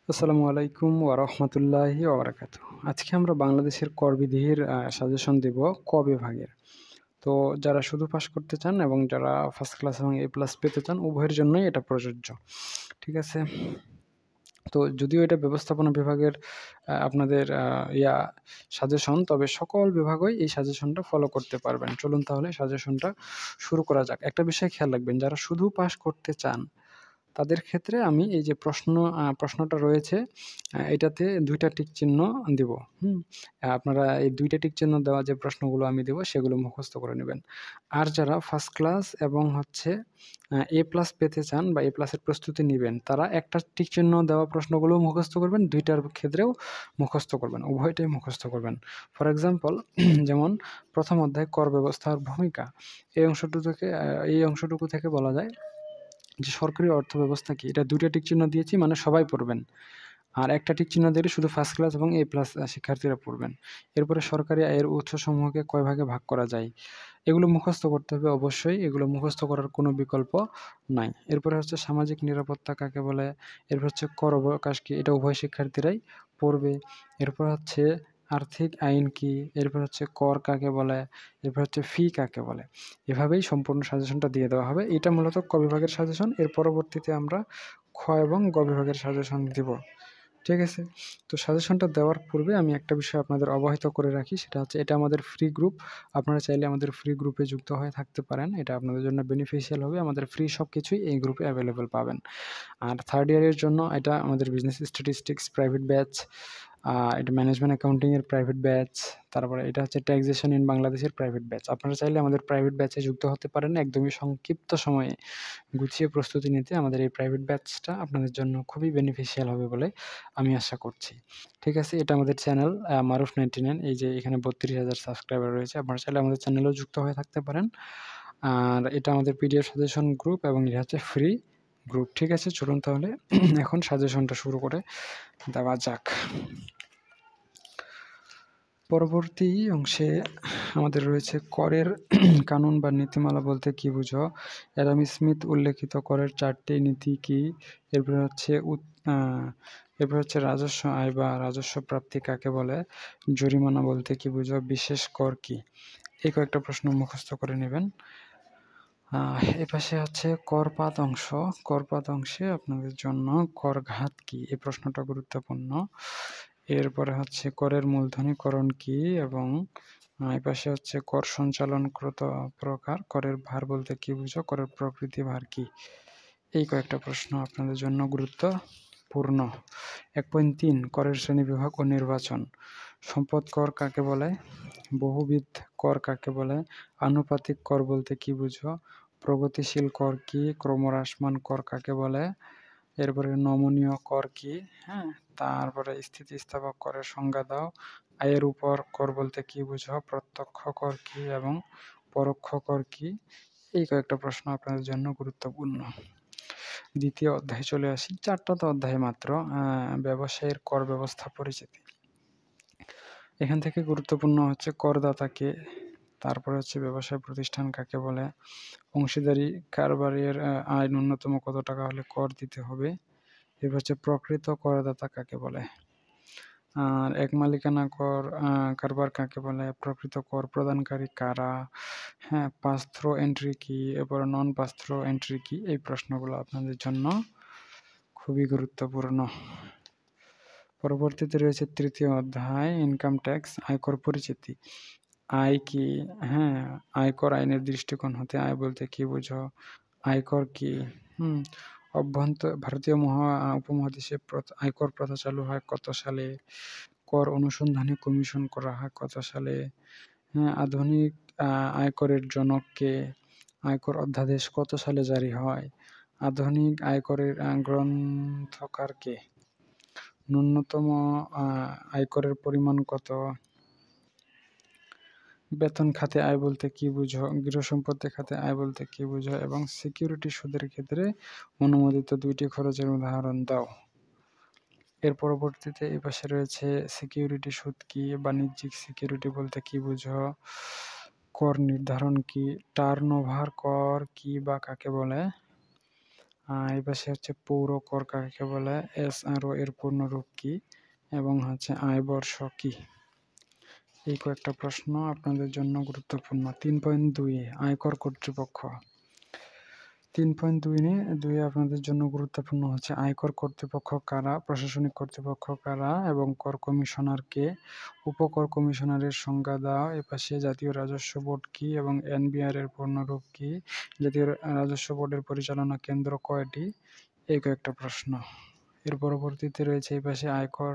আসসালামু আলাইকুম ওয়া রাহমাতুল্লাহি ওয়া বারাকাতুহু। আজকে আমরা বাংলাদেশের কর বিধির সাজেশন দিব ক বিভাগের। তো যারা শুধু পাস করতে চান এবং যারা ফার্স্ট ক্লাস এবং এ প্লাস পেতে চান উভয়ের জন্যই এটা প্রযোজ্য। ঠিক আছে? তো যদিও এটা ব্যবস্থাপনা বিভাগের আপনাদের সাজেশন, তবে সকল বিভাগই এই সাজেশনটা ফলো করতে পারবেন। চলুন তাহলে সাজেশনটা শুরু করা যাক। একটা বিষয় খেয়াল রাখবেন, যারা শুধু পাস করতে চান তাদের ক্ষেত্রে আমি এই যে প্রশ্নটা রয়েছে এটাতে ২ টা টিক চিহ্ন দিব। আপনারা এই ২ টা টিক চিহ্ন দেওয়া যে প্রশ্নগুলো আমি দেব সেগুলো মুখস্থ করে নেবেন। আর যারা ফার্স্ট ক্লাস এবং হচ্ছে এ প্লাস পেতে চান বা এ প্লাসের প্রস্তুতি নিবেন, তারা একটা টিক চিহ্ন দেওয়া প্রশ্নগুলোও মুখস্থ করবেন, ২ টার ক্ষেত্রেও মুখস্থ করবেন। উভয়টাই মুখস্থ করবেন। ফর এক্সাম্পল যেমন ১ম অধ্যায় কর ব্যবস্থার ভূমিকা। এই অংশটুকু থেকে বলা যায় যে সরকারি অর্থব্যবস্থা কি? এটা ২ টা টিক চিহ্ন দিয়েছি মানে সবাই পড়বেন। আর একটা টিক চিহ্ন দিলে শুধু ফার্স্ট ক্লাস এবং এ প্লাস শিক্ষার্থীরা পড়বেন। এরপরে সরকারি আয়ের উৎসসমূহকে কয় ভাগে ভাগ করা যায়? এগুলো মুখস্থ করতে হবে অবশ্যই। এগুলো মুখস্থ করার কোনো বিকল্প নাই। এরপরে হচ্ছে সামাজিক নিরাপত্তা কাকে বলে? এরপর হচ্ছে কর অবকাশ কি? এটা উভয় শিক্ষার্থীরাই পড়বে। এরপর হচ্ছে আর্থিক আইন কি? এরপর হচ্ছে কর কাকে বলে? এরপর হচ্ছে ফি কাকে বলে? এভাবেই সম্পূর্ণ সাজেশনটা দিয়ে দেওয়া হবে। এটা মূলত ক বিভাগের সাজেশন। এর পরবর্তীতে আমরা খ এবং গ বিভাগের সাজেশন দিব। ঠিক আছে? তো সাজেশনটা দেওয়ার পূর্বে আমি একটা বিষয় আপনাদের অবহিত করে রাখি, সেটা হচ্ছে এটা আমাদের ফ্রি গ্রুপ। আপনারা চাইলে আমাদের ফ্রি গ্রুপে যুক্ত হয়ে থাকতে পারেন। এটা আপনাদের জন্য বেনিফিশিয়াল হবে। আমাদের ফ্রি সবকিছুই এই গ্রুপে এভেইলেবল পাবেন। আর থার্ড ইয়ারের জন্য এটা আমাদের বিজনেস স্ট্যাটিস্টিক্স প্রাইভেট ব্যাচ, এটা ম্যানেজমেন্ট অ্যাকাউন্টিং এর প্রাইভেট ব্যাচ, তারপরে এটা হচ্ছে ট্যাক্সেশন ইন বাংলাদেশের প্রাইভেট ব্যাচ। আপনারা চাইলে আমাদের প্রাইভেট ব্যাচে যুক্ত হতে পারেন। একদমই সংক্ষিপ্ত সময়ে গুছিয়ে প্রস্তুতি নিতে আমাদের এই প্রাইভেট ব্যাচটা আপনাদের জন্য খুবই বেনিফিশিয়াল হবে বলে আমি আশা করছি। ঠিক আছে? এটা আমাদের চ্যানেল মারুফ 99। এই যে এখানে ৩২,০০০ সাবস্ক্রাইবার রয়েছে। আপনারা চাইলে আমাদের চ্যানেলেও যুক্ত হয়ে থাকতে পারেন। আর এটা আমাদের পিডিএফ সাজেশন গ্রুপ এবং এটা হচ্ছে ফ্রি গ্রুপ। ঠিক আছে? চলুন তাহলে এখন সাজেশনটা শুরু করে দেওয়া যাক। পরবর্তী অংশে আমাদের রয়েছে করের কানুন বা নীতিমালা বলতে কী বুঝো? অ্যাডাম স্মিথ উল্লেখিত করের ৪টি নীতি কী? এরপরে হচ্ছে রাজস্ব আয় বা রাজস্ব প্রাপ্তি কাকে বলে? জরিমানা বলতে কী বুঝো? বিশেষ কর কী? এই কয়েকটা প্রশ্ন মুখস্থ করে নেবেন। এপাশে হচ্ছে করপাত অংশ। করপাত অংশে আপনাদের জন্য করঘাত কী? এই প্রশ্নটা গুরুত্বপূর্ণ। এরপরে হচ্ছে করের মূলধনীকরণ কী এবং এপাশে হচ্ছে কর সঞ্চালন কত প্রকার? করের ভার বলতে কী বুঝো? করের প্রকৃতি ভার কী? এই কয়েকটা প্রশ্ন আপনাদের জন্য গুরুত্বপূর্ণ। ১.৩ করের শ্রেণীবিভাগ ও নির্বাচন। সম্পদ কর কাকে বলে? বহুবিধ কর কাকে বলে? আনুপাতিক কর বলতে কী বুঝো? প্রগতিশীল কর কী? ক্রমহ্রাসমান কর কাকে বলে? এরপরে নমনীয় কর কী? হ্যাঁ? তারপরে স্থিতিস্থাপক করের সংজ্ঞা দাও। আয়ের উপর কর বলতে কী বুঝো? প্রত্যক্ষ কর কী এবং পরোক্ষ কর কী? এই কয়েকটা প্রশ্ন আপনাদের জন্য গুরুত্বপূর্ণ। দ্বিতীয় অধ্যায়ে চলে আসি। ৪টা তো অধ্যায় মাত্র। ব্যবসায়ের কর ব্যবস্থা পরিচিতি। এখান থেকে গুরুত্বপূর্ণ হচ্ছে করদাতা কে? তারপরে হচ্ছে ব্যবসায় প্রতিষ্ঠান কাকে বলে? অংশীদারি কারবারের আয় ন্যূনতম কত টাকা হলে কর দিতে হবে? এরপর হচ্ছে প্রকৃত করদাতা কাকে বলে? আর এক মালিকানা কারবার কাকে বলে? প্রকৃত কর প্রদানকারী কারা? হ্যাঁ, পাস থ্রু এন্ট্রি কি? এরপর নন পাস থ্রু এন্ট্রি কি? এই প্রশ্নগুলো আপনাদের জন্য খুবই গুরুত্বপূর্ণ। পরবর্তীতে রয়েছে ৩য় অধ্যায় ইনকাম ট্যাক্স, আয়কর পরিচিতি। আয় কি? হ্যাঁ, আয়কর আইনের দৃষ্টিকোণ হতে আয় বলতে কী বুঝো? আয়কর কি? ভারতীয় উপমহাদেশে আয়কর প্রথা চালু হয় কত সালে? কর অনুসন্ধানী কমিশন করা হয় কত সালে? হ্যাঁ, আধুনিক আয়করের জনক কে? আয়কর অধ্যাদেশ কত সালে জারি হয়? আধুনিক আয়করের গ্রন্থকার কে? ন্যূনতম আয়করের পরিমাণ কত? বেতন খাতে আয় বলতে কী বুঝো? গৃহসম্পত্তি খাতে আয় বলতে কী বুঝো? এবং সিকিউরিটি সুদের ক্ষেত্রে অনুমোদিত ২টি খরচের উদাহরণ দাও। এর পরবর্তীতে এপাশে রয়েছে সিকিউরিটি সুদ কি? বাণিজ্যিক সিকিউরিটি বলতে কী বুঝো? কর নির্ধারণ কি? টার্নওভার কর কি বা কাকে বলে? এই পাশে হচ্ছে পৌর কর কাকে বলে, এসআরও এর পূর্ণরূপ কি, এবং হচ্ছে আয় বর্ষ কি। এই কয়েকটা প্রশ্ন আপনাদের জন্য গুরুত্বপূর্ণ। 3.2 আয়কর কর্তৃপক্ষ। 3.2 আপনাদের জন্য গুরুত্বপূর্ণ হচ্ছে আয়কর কর্তৃপক্ষ কারা, প্রশাসনিক কর্তৃপক্ষ কারা এবং কর কমিশনার কে, উপকর কমিশনারের সংজ্ঞা দাও। এপাশে জাতীয় রাজস্ব বোর্ড কি এবং এনবিআর এর পূর্ণরূপ কি, জাতীয় রাজস্ব বোর্ডের পরিচালনা কেন্দ্র কয়টি। এই কয়েকটা প্রশ্ন। এর পরবর্তীতে রয়েছে এই পাশে আয়কর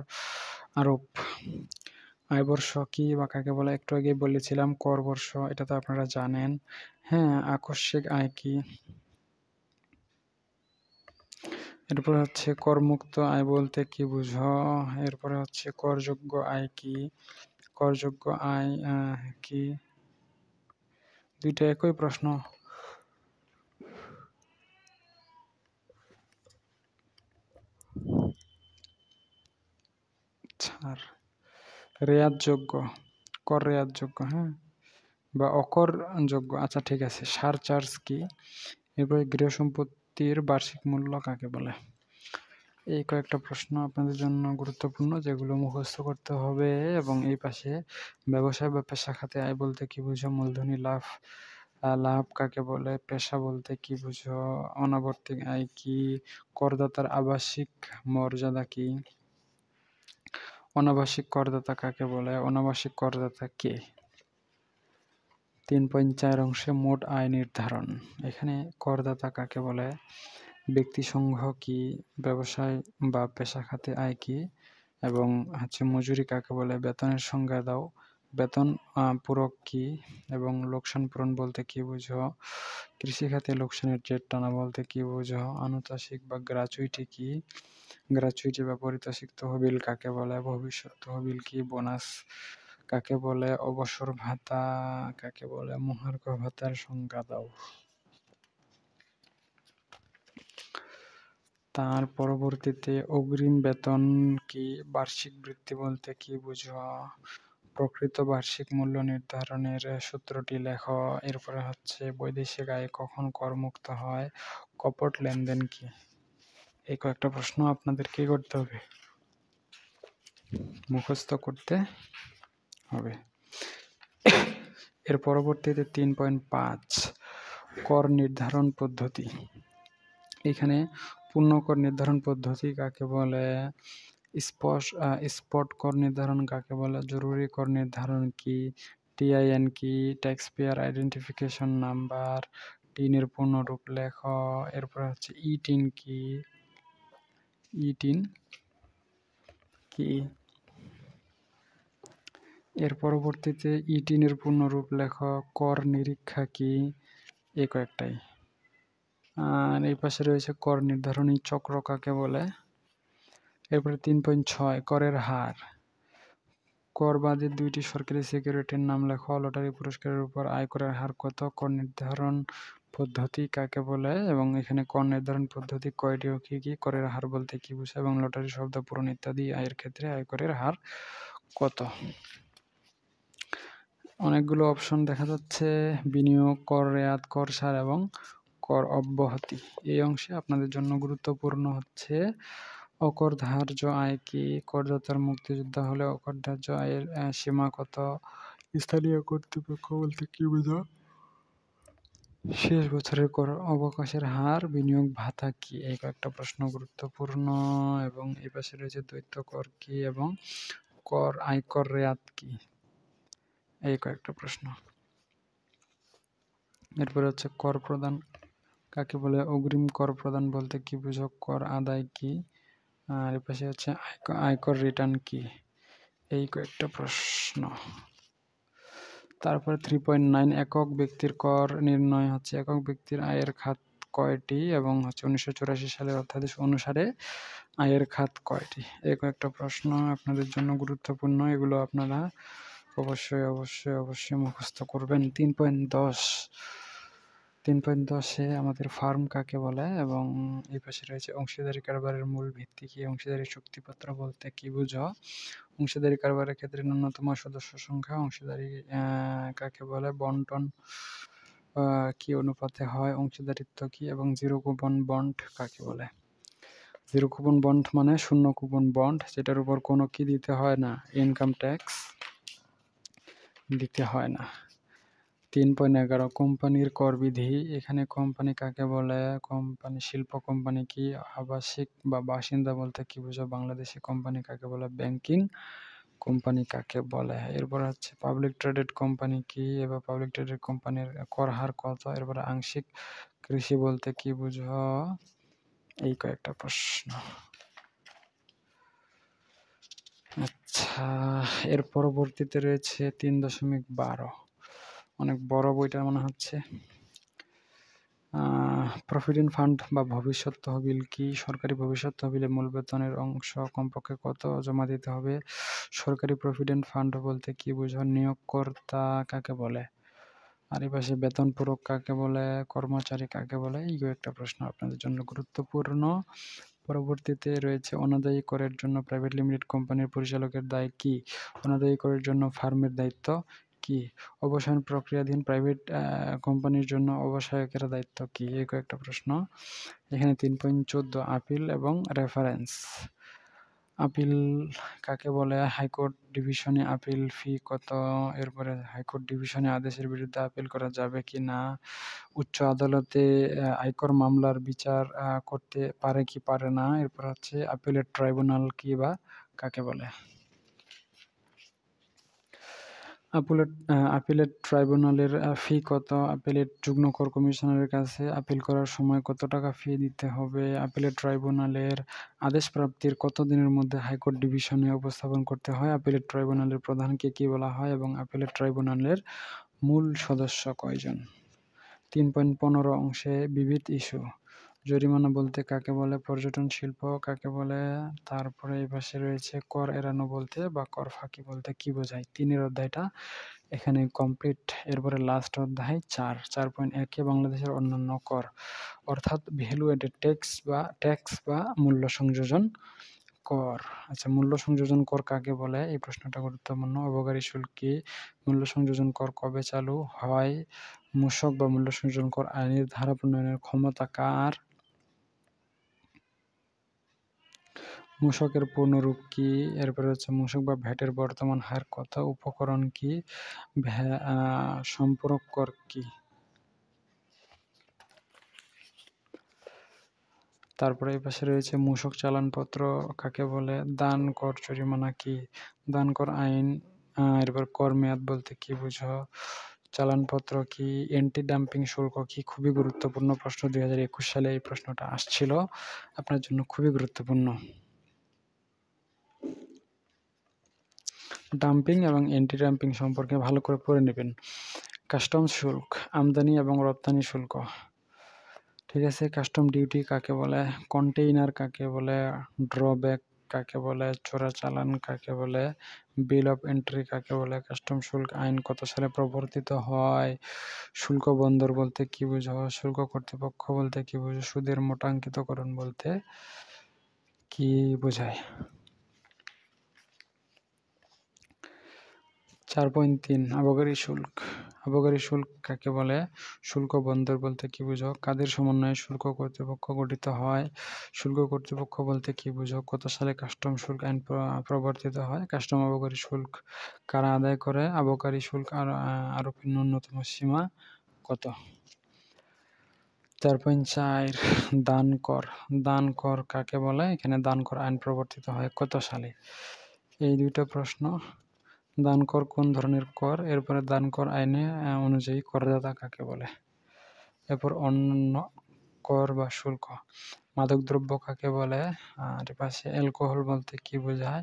আরোপ। আয়বর্ষ কি বা কাকে বলে একটু আগে বলেছিলাম, কর বর্ষ, এটা তো আপনারা জানেন। হ্যাঁ, আকস্মিক আয় কি। এরপরে হচ্ছে করমুক্ত আয় বলতে কি বুঝো। এরপরে হচ্ছে করযোগ্য আয় কি, করযোগ্য আয় কি। দুইটা একই প্রশ্ন। ছাড় রেয়াতযোগ্য, কর রেয়াতযোগ্য, হ্যাঁ, বা অকরযোগ্য। আচ্ছা ঠিক আছে। সারচার্জ কি। এরপরে গৃহ সম্পত্তির বার্ষিক মূল্য কাকে বলে। এই কয়েকটা প্রশ্ন আপনাদের জন্য গুরুত্বপূর্ণ, যেগুলো মুখস্থ করতে হবে। এবং এই পাশে ব্যবসায় বা পেশা খাতে আয় বলতে কি বুঝো, মূলধনী লাভ, লাভ কাকে বলে, পেশা বলতে কি বুঝো, অনাবর্তিক আয় কি, করদাতার আবাসিক মর্যাদা কি, অনাবাসিক করদাতা কাকে বলে, অনাবাসিক করদাতা কে। 3.4 অংশে মোট আয় নির্ধারণ। এখানে করদাতা কাকে বলে, ব্যক্তি সংঘ কি, ব্যবসায় বা পেশা খাতে আয় কি, এবং হচ্ছে মজুরি কাকে বলে, বেতনের সংজ্ঞা দাও। বেতন পূরক কি, এবং লোকসান পূরণ বলতে কি বুঝো, কৃষি খাতে লোকসানের জের টানা বলতে কি বুঝো, আনুতাসিক বা গ্রাচুইটি কি, গ্রাচুইটি বা পারিতোষিক তহবিল কাকে বলে, ভবিষ্যৎ তহবিল কি, বোনাস কাকে বলে, অবসর ভাতা কাকে বলে, মহার্ঘ ভাতার সংজ্ঞা দাও। তার পরবর্তীতে অগ্রিম বেতন কি, বার্ষিক বৃত্তি বলতে কি বুঝো, প্রকৃত বার্ষিক মূল্য নির্ধারণের সূত্রটি লেখো। এরপরে হচ্ছে বৈদেশিক আয় কখন করমুক্ত হয়, কপট লেনদেন কি। এই কয়েকটা প্রশ্ন আপনাদের কি করতে হবে, মুখস্থ করতে হবে। এর পরবর্তীতে 3.5 কর নির্ধারণ পদ্ধতি। এখানে পূর্ণ কর নির্ধারণ পদ্ধতি কাকে বলে, স্পট কর নির্ধারণ কাকে বলে, জরুরি কর নির্ধারণ কি, টিআইএন কি, ট্যাক্স পেয়ার আইডেন্টিফিকেশন নাম্বার, টিনের পূর্ণরূপ লেখ। এরপর হচ্ছে ইটিন কি, ইটিন কি। এর পরবর্তীতে ইটিনের পূর্ণরূপ লেখ, কর নিরীক্ষা কি। এই কয়েকটাই। আর এই পাশে রয়েছে কর নির্ধারণী চক্র কাকে বলে। এরপরে 3.6 করের হার। কর বাদে দুইটি সরকারি সিকিউরিটির নাম লেখো। লটারি পুরস্কারের উপর আয়করের হার কত, কর নির্ধারণ পদ্ধতি কাকে বলে, এবং এখানে কর নির্ধারণ পদ্ধতি কয়টি ও কি কি, করের হার বলতে কি বোঝায়, এবং লটারি শব্দ পূরণ ইত্যাদি আয়ের ক্ষেত্রে আয়করের হার কত। অনেকগুলো অপশন দেখা যাচ্ছে, বিনিয়োগ, কর রেয়াত, কর ছাড় এবং কর অব্যাহতি। এই অংশে আপনাদের জন্য গুরুত্বপূর্ণ হচ্ছে অকরধার্য আয় কি, করদাতার মুক্তিযোদ্ধা হলে অকরধার্য আয়ের সীমা কত, স্থানীয় কর্তৃপক্ষ বলতে কি বোঝো, শেষ বছরের কর অবকাশের হার, বিনিয়োগ ভাতা কি। এই কয়েকটা প্রশ্ন গুরুত্বপূর্ণ। এবং এই পাশে রয়েছে দ্বৈত কর কি এবং কর আয়কর রেয়াত কি। এই কয়েকটা প্রশ্ন। এরপরে হচ্ছে কর প্রদান কাকে বলে, অগ্রিম কর প্রদান বলতে কি বুঝো, কর আদায় কি। আর এর পাশে হচ্ছে আয়কর রিটার্ন কি। এই কয়েকটা প্রশ্ন। তারপরে 3.9 একক ব্যক্তির কর নির্ণয় হচ্ছে, একক ব্যক্তির আয়ের খাত কয়টি, এবং হচ্ছে 1984 সালের অধ্যাদেশ অনুসারে আয়ের খাত কয়টি। এই কয়েকটা প্রশ্ন আপনাদের জন্য গুরুত্বপূর্ণ, এগুলো আপনারা অবশ্যই অবশ্যই অবশ্যই মুখস্থ করবেন। 3.10 আমাদের ফার্ম কাকে বলে, এবং এই পাশে রয়েছে অংশীদারি কারবারের মূল ভিত্তি কি, অংশীদারি চুক্তিপত্র বলতে কি বুঝো, অংশীদারি কারবারের ক্ষেত্রে ন্যূনতম সদস্য সংখ্যা, অংশীদারি কাকে বলে, বন্টন কি অনুপাতে হয়, অংশীদারিত্ব কি এবং জিরো কুপন বন্ড কাকে বলে? জিরো কুপন বন্ড মানে শূন্য কুপন বন্ড, যেটার উপর কোনো কি দিতে হয় না, ইনকাম ট্যাক্স দিতে হয় না। 3.11 কোম্পানির কর বিধি। এখানে কোম্পানি কাকে বলে? কোম্পানি, শিল্প কোম্পানি কি? আবাসিক বা বাসিন্দা বলতে কি বুঝো? বাংলাদেশি কোম্পানি কাকে বলে? ব্যাংকিং কোম্পানি কাকে বলে? এরপর হচ্ছে পাবলিক ট্রেডেড কোম্পানি কি? এবার পাবলিক ট্রেডেড কোম্পানির কর হার কত? এরপরে আংশিক কৃষি বলতে কি বুঝো? এই কয়েকটা প্রশ্ন। আচ্ছা, এর পরবর্তীতে রয়েছে 3.12, অনেক বড় বইটা মনে হচ্ছে। প্রভিডেন্ট ফান্ড বা ভবিষ্যৎ তহবিল কি? সরকারি ভবিষ্যৎ তহবিলে মূল বেতনের অংশ কমপক্ষে কত জমা দিতে হবে? সরকারি প্রভিডেন্ট ফান্ড বলতে কি বুঝো? নিয়োগকর্তা কাকে বলে? আর এই পাশে বেতন পূরক কাকে বলে? কর্মচারী কাকে বলে? এই একটা প্রশ্ন আপনাদের জন্য গুরুত্বপূর্ণ। পরবর্তীতে রয়েছে অনাদায়ী করের জন্য প্রাইভেট লিমিটেড কোম্পানির পরিচালকের দায় কি? অনাদায়ী করের জন্য ফার্মের দায়িত্ব কি? অবসান প্রক্রিয়াধীন প্রাইভেট কোম্পানির জন্য অবসায়কের দায়িত্ব কি? এই কয়েকটা প্রশ্ন। এখানে 3.14 আপিল এবং রেফারেন্স। আপিল কাকে বলে? হাইকোর্ট ডিভিশনে আপিল ফি কত? এরপরে হাইকোর্ট ডিভিশনে আদেশের বিরুদ্ধে আপিল করা যাবে কি না? উচ্চ আদালতে আয়কর মামলার বিচার করতে পারে কি পারে না? এরপর হচ্ছে আপিলেট ট্রাইব্যুনাল কি বা কাকে বলে? আপিলেট ট্রাইব্যুনালের ফি কত? আপিলেট যুগ্ম কর কমিশনারের কাছে আপিল করার সময় কত টাকা ফি দিতে হবে? আপিলেট ট্রাইব্যুনালের আদেশ প্রাপ্তির কত দিনের মধ্যে হাইকোর্ট ডিভিশনে উপস্থাপন করতে হয়? আপিলেট ট্রাইব্যুনালের প্রধানকে কি বলা হয় এবং আপিলেট ট্রাইব্যুনালের মূল সদস্য কয়জন? 3.15 অংশে বিবিধ ইস্যু। জরিমানা বলতে কাকে বলে? পর্যটন শিল্প কাকে বলে? তারপরে এই পাশে রয়েছে কর এড়ানো বলতে বা কর ফাঁকি বলতে কি বোঝায়? 3 অধ্যায়টা এখানে কমপ্লিট। এরপরে লাস্ট অধ্যায় 4.1 বাংলাদেশের অন্যান্য কর, অর্থাৎ ভ্যালু এডেড ট্যাক্স বা মূল্য সংযোজন কর। আচ্ছা, মূল্য সংযোজন কর কাকে বলে? এই প্রশ্নটা গুরুত্বপূর্ণ। অবকারী শুল্ক কি? মূল্য সংযোজন কর কবে চালু হয়? মূসক বা মূল্য সংযোজন কর আইনের ধারা প্রণয়নের ক্ষমতা কার? মূসকের পূর্ণরূপ কি? এরপরে হচ্ছে মূসক বা ভ্যাটের বর্তমান হার কত? উপকরণ কি? সম্পূরক কর কি? তারপরে এই পাশে রয়েছে মূসক চালানপত্র কাকে বলে? দান কর জরিমানা কি? দান কর আইন। এরপর কর মেয়াদ বলতে কি বুঝো? চালানপত্র কি? এন্টি ডাম্পিং শুল্ক কি? খুবই গুরুত্বপূর্ণ প্রশ্ন, 2021 সালে এই প্রশ্নটা আসছিল, আপনার জন্য খুবই গুরুত্বপূর্ণ। ডাম্পিং এবং এন্টি ডাম্পিং সম্পর্কে ভালো করে পড়ে নেবেন। কাস্টমস শুল্ক, আমদানি এবং রপ্তানি শুল্ক, ঠিক আছে। কাস্টম ডিউটি কাকে বলে? কন্টেইনার কাকে বলে? ড্রব্যাক কাকে বলে? চোরাচালান কাকে বলে? বিল অফ এন্ট্রি কাকে বলে? কাস্টম শুল্ক আইন কত সালে প্রবর্তিত হয়? শুল্ক বন্দর বলতে কি বুঝো? শুল্ক কর্তৃপক্ষ বলতে কি বুঝো? সুদের মোটাঙ্কিতকরণ বলতে কি বোঝায়? 4.3 আবগারি শুল্ক। আবগারি শুল্ক কাকে বলে? শুল্ক বন্দর বলতে কি বুঝো? কাদের সমন্বয়ে শুল্ক কর্তৃপক্ষ গঠিত হয়? শুল্ক কর্তৃপক্ষ বলতে কি বুঝো? কত সালে কাস্টম শুল্ক আইন প্রবর্তিত হয়? কাস্টম আবগারি শুল্ক কারা আদায় করে? আবগারি শুল্ক আরোপের ন্যূনতম সীমা কত? 4.4 দান কর। দান কর কাকে বলে? এখানে দান কর আইন প্রবর্তিত হয় কত সালে? এই দুইটা প্রশ্ন। দান কর কোন ধরনের কর? এরপরে দান কর আইনে অনুযায়ী করদাতা কাকে বলে? এরপর অন্যান্য কর বা শুল্ক। মাদকদ্রব্য কাকে বলে? আর পাশে অ্যালকোহল বলতে কি বোঝায়?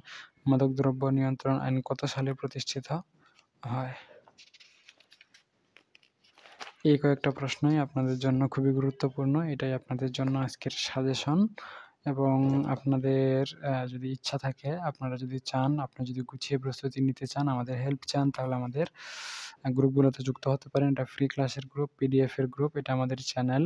মাদকদ্রব্য নিয়ন্ত্রণ আইন কত সালে প্রতিষ্ঠিত হয়? এই কয়েকটা প্রশ্নই আপনাদের জন্য খুবই গুরুত্বপূর্ণ। এটাই আপনাদের জন্য আজকের সাজেশন। এবং আপনাদের যদি ইচ্ছা থাকে, আপনারা যদি চান, আপনারা যদি গুছিয়ে প্রস্তুতি নিতে চান, আমাদের হেল্প চান, তাহলে আমাদের গ্রুপগুলোতে যুক্ত হতে পারেন। এটা ফ্রি ক্লাসের গ্রুপ, পিডিএফ এর গ্রুপ, এটা আমাদের চ্যানেল।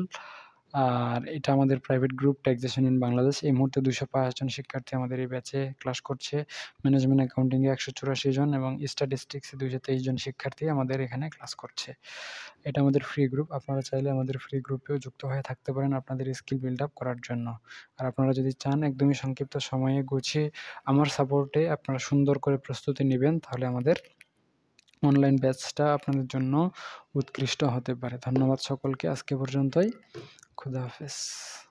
আর এটা আমাদের private group taxation in Bangladesh. এই মুহূর্তে 205 জন শিক্ষার্থী আমাদের এই ব্যাচে ক্লাস করছে। ম্যানেজমেন্ট অ্যাকাউন্টিংয়ে 184 জন এবং স্ট্যাটিস্টিক্সে 223 জন শিক্ষার্থী আমাদের এখানে ক্লাস করছে। এটা আমাদের ফ্রি গ্রুপ। আপনারা চাইলে আমাদের ফ্রি গ্রুপেও যুক্ত হয়ে থাকতে পারেন আপনাদের স্কিল বিল্ড আপ করার জন্য। আর আপনারা যদি চান একদমই সংক্ষিপ্ত সময়ে গুছিয়ে আমার সাপোর্টে আপনারা সুন্দর করে প্রস্তুতি নিবেন, তাহলে আমাদের অনলাইন ব্যাচটা আপনাদের জন্য উৎকৃষ্ট হতে পারে। ধন্যবাদ সকলকে। আজকে পর্যন্তই। খুদা হাফেজ।